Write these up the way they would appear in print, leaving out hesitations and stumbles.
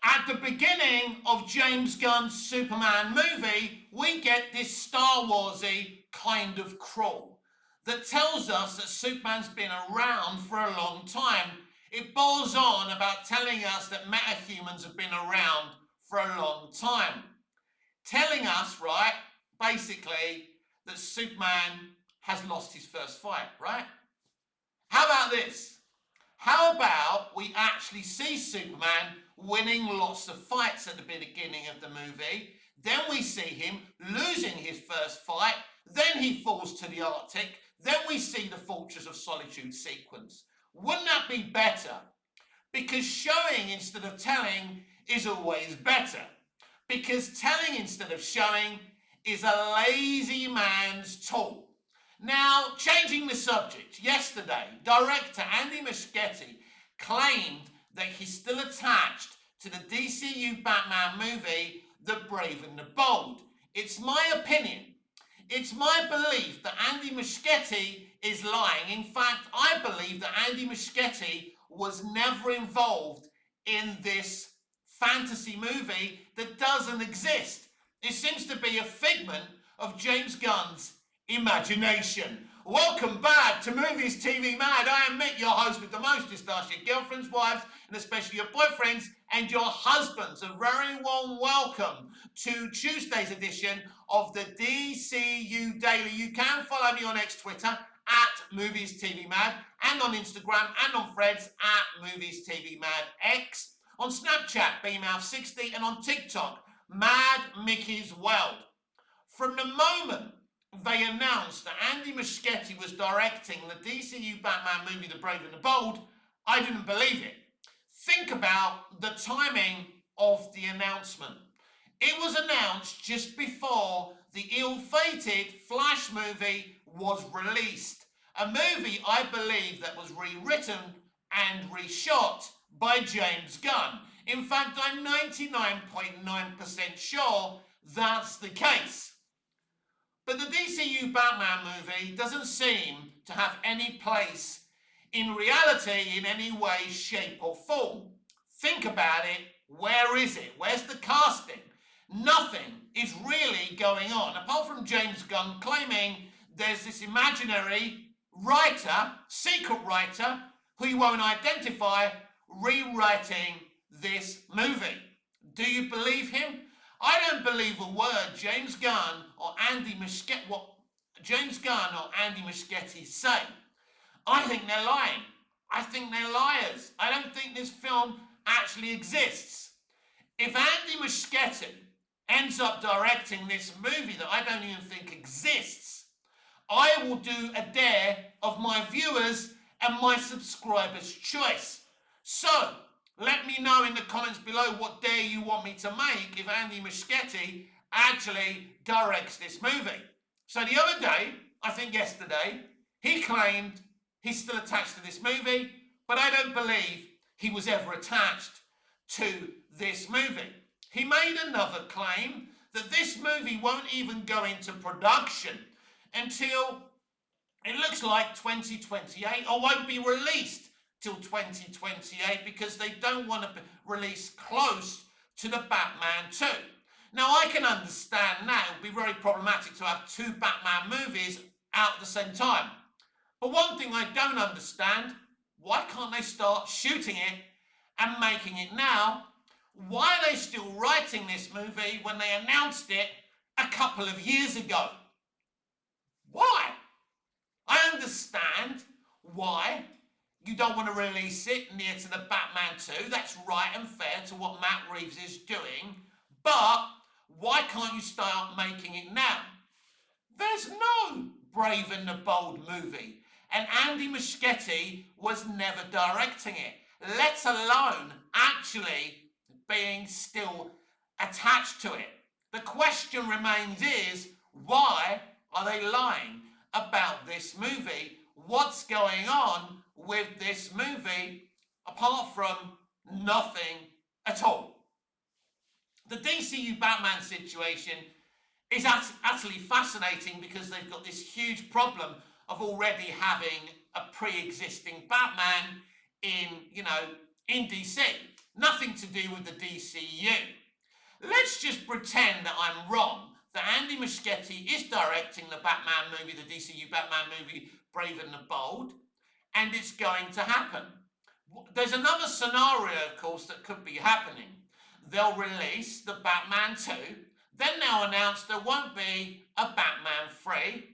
At the beginning of James Gunn's Superman movie, we get this Star Warsy kind of crawl that tells us that Superman's been around for a long time. It bores on about telling us that metahumans have been around for a long time. Telling us, right, basically, that Superman has lost his first fight, right? How about this? How about we actually see Superman winning lots of fights at the beginning of the movie, then we see him losing his first fight, then he falls to the Arctic, then we see the Fortress of Solitude sequence. Wouldn't that be better? Because showing instead of telling is always better. Because telling instead of showing is a lazy man's tool. Now, changing the subject, yesterday, director Andy Muschietti claimed that he's still attached to the DCU Batman movie, The Brave and the Bold. It's my opinion. It's my belief that Andy Muschietti is lying. In fact, I believe that Andy Muschietti was never involved in this fantasy movie that doesn't exist. It seems to be a figment of James Gunn's imagination. Welcome back to Movies TV Mad. I am Mick, your host with the mostest. Ask your girlfriends, wives, and especially your boyfriends and your husbands. A very warm welcome to Tuesday's edition of the DCU Daily. You can follow me on X Twitter at Movies TV Mad, and on Instagram and on Threads at Movies TV Mad X, on Snapchat BMouth60, and on TikTok Mad Mickey's World. From the moment they announced that Andy Muschietti was directing the DCU Batman movie The Brave and the Bold, I didn't believe it. Think about the timing of the announcement. It was announced just before the ill-fated Flash movie was released. A movie, I believe, that was rewritten and reshot by James Gunn. In fact, I'm 99.9% sure that's the case. But the DCU Batman movie doesn't seem to have any place in reality in any way, shape or form. Think about it. Where is it? Where's the casting? Nothing is really going on, apart from James Gunn claiming there's this imaginary writer, secret writer, who you won't identify, rewriting this movie. Do you believe him? I don't believe a word James Gunn or Andy Muschietti say. I think they're lying. I think they're liars. I don't think this film actually exists. If Andy Muschietti ends up directing this movie that I don't even think exists, I will do a dare of my viewers and my subscribers' choice. So, let me know in the comments below what dare you want me to make if Andy Muschietti actually directs this movie. So the other day, I think yesterday, he claimed he's still attached to this movie, but I don't believe he was ever attached to this movie. He made another claim that this movie won't even go into production until it looks like 2028, or won't be released till 2028 because they don't want to release close to the Batman 2. Now, I can understand now it would be very problematic to have two Batman movies out at the same time. But one thing I don't understand, why can't they start shooting it and making it now? Why are they still writing this movie when they announced it a couple of years ago? Why? I understand why you don't want to release it near to the Batman 2. That's right and fair to what Matt Reeves is doing. But why can't you start making it now? There's no Brave and the Bold movie. And Andy Muschietti was never directing it, let alone actually being still attached to it. The question remains is, why are they lying about this movie? What's going on with this movie apart from nothing at all? The DCU Batman situation is utterly fascinating because they've got this huge problem of already having a pre-existing Batman in DC. Nothing to do with the DCU. Let's just pretend that I'm wrong, that Andy Muschietti is directing the Batman movie, the DCU Batman movie, Brave and the Bold, and it's going to happen. There's another scenario, of course, that could be happening. They'll release the Batman 2, then they'll announce there won't be a Batman 3,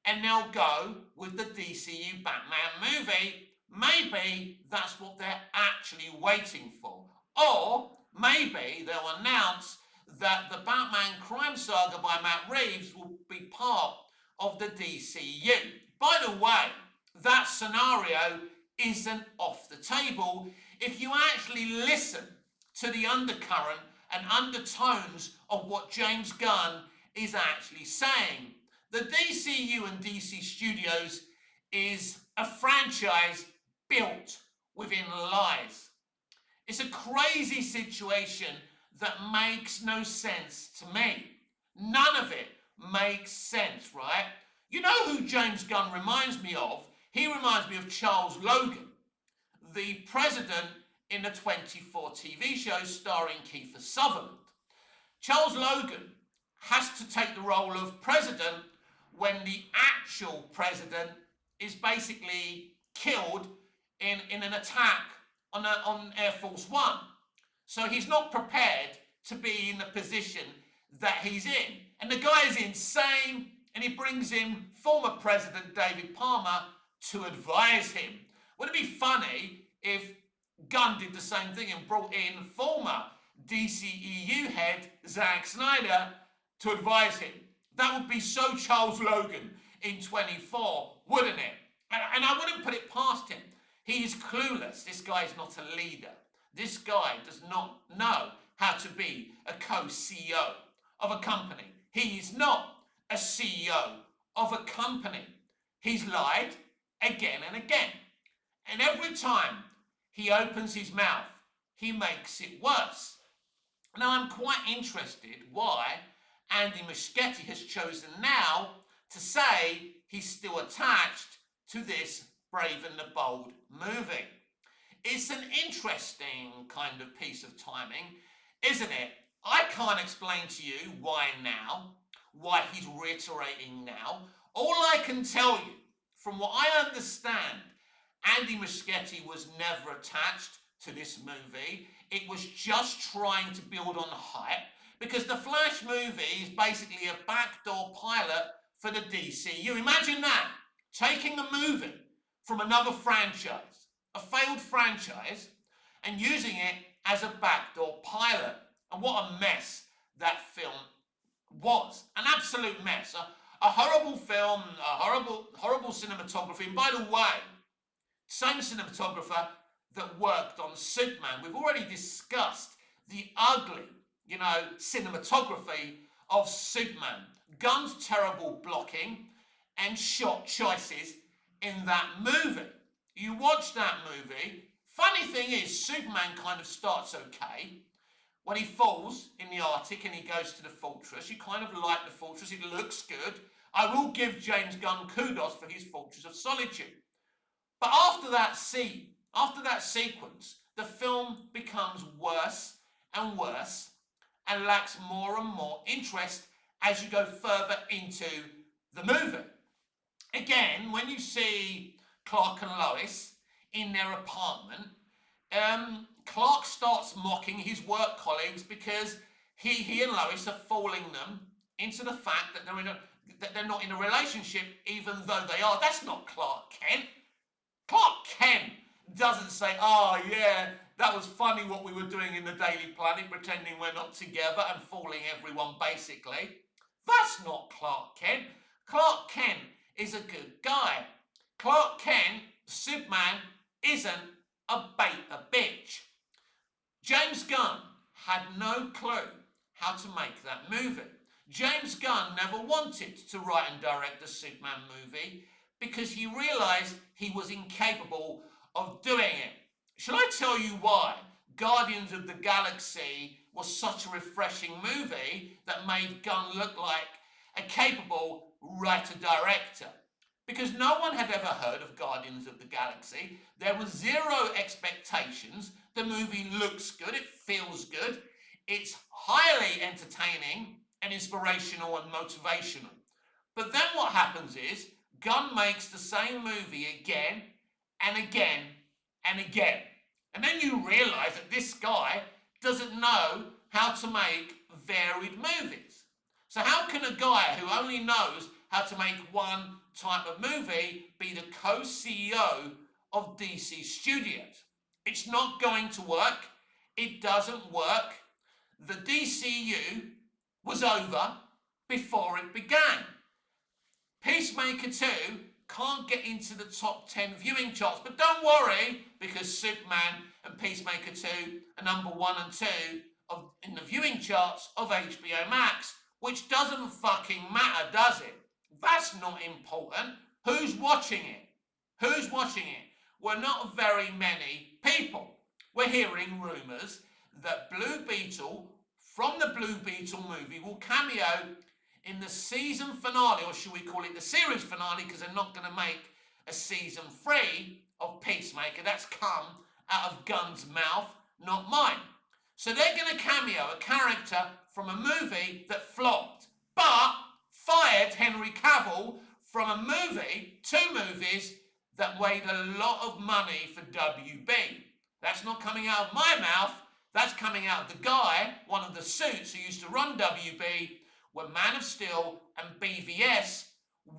and they'll go with the DCU Batman movie. Maybe that's what they're actually waiting for. Or maybe they'll announce that the Batman crime saga by Matt Reeves will be part of the DCU. By the way, that scenario isn't off the table if you actually listen to the undercurrent and undertones of what James Gunn is actually saying. The DCU and DC Studios is a franchise built within lies. It's a crazy situation that makes no sense to me. None of it makes sense, right? You know who James Gunn reminds me of? He reminds me of Charles Logan, the president in the 24 TV show starring Kiefer Sutherland. Charles Logan has to take the role of president when the actual president is basically killed in an attack on Air Force One. So he's not prepared to be in the position that he's in. And the guy is insane, and he brings in former President David Palmer to advise him. Wouldn't it be funny if Gunn did the same thing and brought in former DCEU head Zack Snyder to advise him? That would be so Charles Logan in 24, wouldn't it? And I wouldn't put it past him. He is clueless. This guy is not a leader. This guy does not know how to be a co-CEO of a company. He is not a CEO of a company. He's lied again and again. And every time he opens his mouth, he makes it worse. Now, I'm quite interested why Andy Muschietti has chosen now to say he's still attached to this Brave and the Bold movie. It's an interesting kind of piece of timing, isn't it? I can't explain to you why now, why he's reiterating now. All I can tell you, from what I understand, Andy Muschietti was never attached to this movie. It was just trying to build on hype, because the Flash movie is basically a backdoor pilot for the DCU. Imagine that, taking a movie from another franchise, a failed franchise, and using it as a backdoor pilot. And what a mess that film was. An absolute mess. A horrible film, horrible cinematography. And by the way, same cinematographer that worked on Superman. We've already discussed the ugly, cinematography of Superman. Gunn's terrible blocking and shot choices in that movie. You watch that movie, funny thing is, Superman kind of starts okay. When he falls in the Arctic and he goes to the fortress, you kind of like the fortress, it looks good. I will give James Gunn kudos for his Fortress of Solitude. But after that scene, after that sequence, the film becomes worse and worse and lacks more and more interest as you go further into the movie. Again, when you see Clark and Lois in their apartment, Clark starts mocking his work colleagues because he and Lois are fooling them into the fact that they're not in a relationship, even though they are. That's not Clark Kent. Clark Kent doesn't say, "Oh yeah, that was funny what we were doing in the Daily Planet, pretending we're not together and fooling everyone," basically. That's not Clark Kent. Clark Kent is a good guy. Clark Kent, Superman, isn't a bitch. James Gunn had no clue how to make that movie. James Gunn never wanted to write and direct the Superman movie because he realized he was incapable of doing it. Shall I tell you why Guardians of the Galaxy was such a refreshing movie that made Gunn look like a capable writer-director? Because no one had ever heard of Guardians of the Galaxy. There were zero expectations. The movie looks good, it feels good, it's highly entertaining and inspirational and motivational. But then what happens is Gunn makes the same movie again and again and again. And then you realise that this guy doesn't know how to make varied movies. So how can a guy who only knows how to make one type of movie be the co-CEO of DC Studios? It's not going to work. It doesn't work. The DCU was over before it began. Peacemaker 2 can't get into the top 10 viewing charts, but don't worry, because Superman and Peacemaker 2 are number 1 and 2 in the viewing charts of HBO Max, which doesn't fucking matter, does it? That's not important. Who's watching it? Who's watching it? We're not very many people. We're hearing rumours that Blue Beetle from the Blue Beetle movie will cameo in the season finale, or should we call it the series finale, because they're not going to make a season 3 of Peacemaker. That's come out of Gunn's mouth, not mine. So they're going to cameo a character from a movie that flopped, but fired Henry Cavill from a movie, 2 movies, that made a lot of money for WB. That's not coming out of my mouth. That's coming out of the guy, one of the suits who used to run WB when Man of Steel and BVS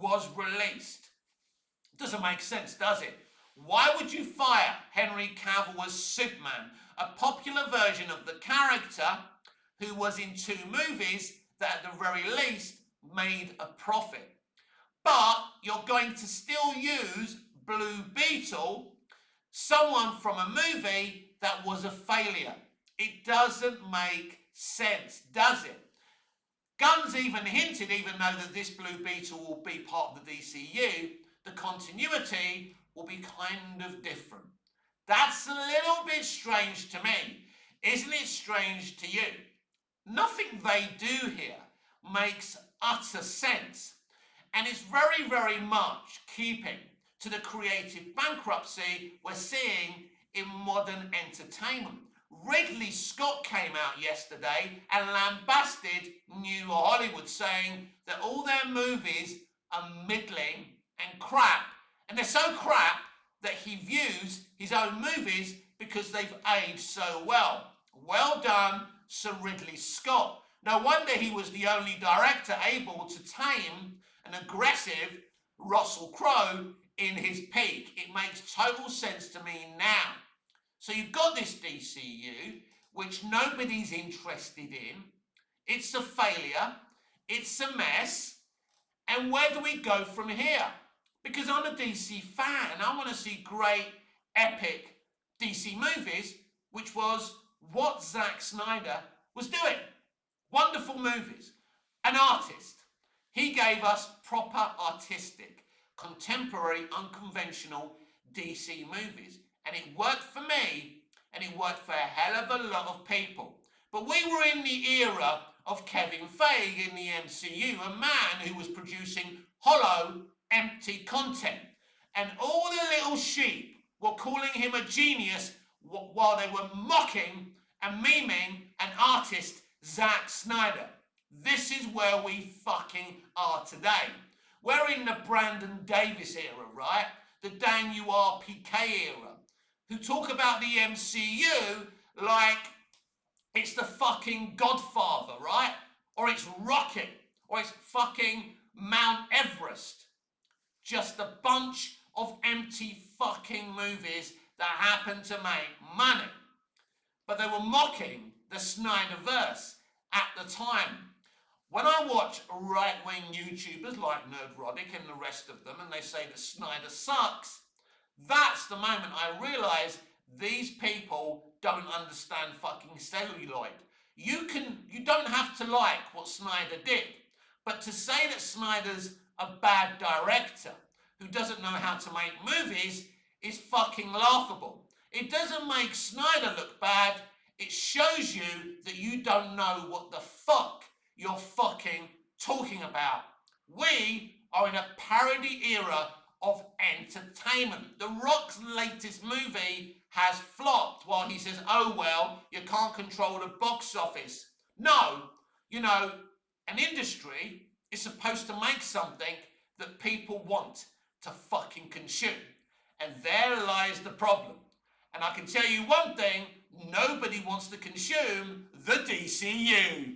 was released. Doesn't make sense, does it? Why would you fire Henry Cavill as Superman, a popular version of the character who was in 2 movies that at the very least made a profit? But you're going to still use Blue Beetle, someone from a movie that was a failure. It doesn't make sense, does it? Gunn's even hinted, even though that this Blue Beetle will be part of the DCU, the continuity will be kind of different. That's a little bit strange to me. Isn't it strange to you? Nothing they do here makes utter sense. And it's very, very much keeping to the creative bankruptcy we're seeing in modern entertainment. Ridley Scott came out yesterday and lambasted New Hollywood, saying that all their movies are middling and crap. And they're so crap that he views his own movies because they've aged so well. Well done, Sir Ridley Scott. No wonder he was the only director able to tame an aggressive Russell Crowe in his peak. It makes total sense to me now. So you've got this DCU, which nobody's interested in. It's a failure. It's a mess. And where do we go from here? Because I'm a DC fan and I want to see great, epic DC movies, which was what Zack Snyder was doing. Wonderful movies. An artist. He gave us proper artistic, contemporary, unconventional DC movies. And it worked for me, and it worked for a hell of a lot of people. But we were in the era of Kevin Feige in the MCU, a man who was producing hollow, empty content. And all the little sheep were calling him a genius while they were mocking and memeing an artist, Zack Snyder. This is where we fucking are today. We're in the Brandon Davis era, right? The Daniel RPK era, who talk about the MCU like it's the fucking Godfather, right? Or it's Rocket, or it's fucking Mount Everest. Just a bunch of empty fucking movies that happen to make money. But they were mocking the Snyderverse at the time. When I watch right-wing YouTubers like Nerdrodic and the rest of them, and they say that Snyder sucks, that's the moment I realise these people don't understand fucking celluloid. You don't have to like what Snyder did, but to say that Snyder's a bad director who doesn't know how to make movies is fucking laughable. It doesn't make Snyder look bad, it shows you that you don't know what the fuck you're fucking talking about. We are in a parody era of entertainment. The Rock's latest movie has flopped while he says, oh well, you can't control the box office. No, you know, an industry is supposed to make something that people want to fucking consume. And there lies the problem. And I can tell you one thing, nobody wants to consume the DCU.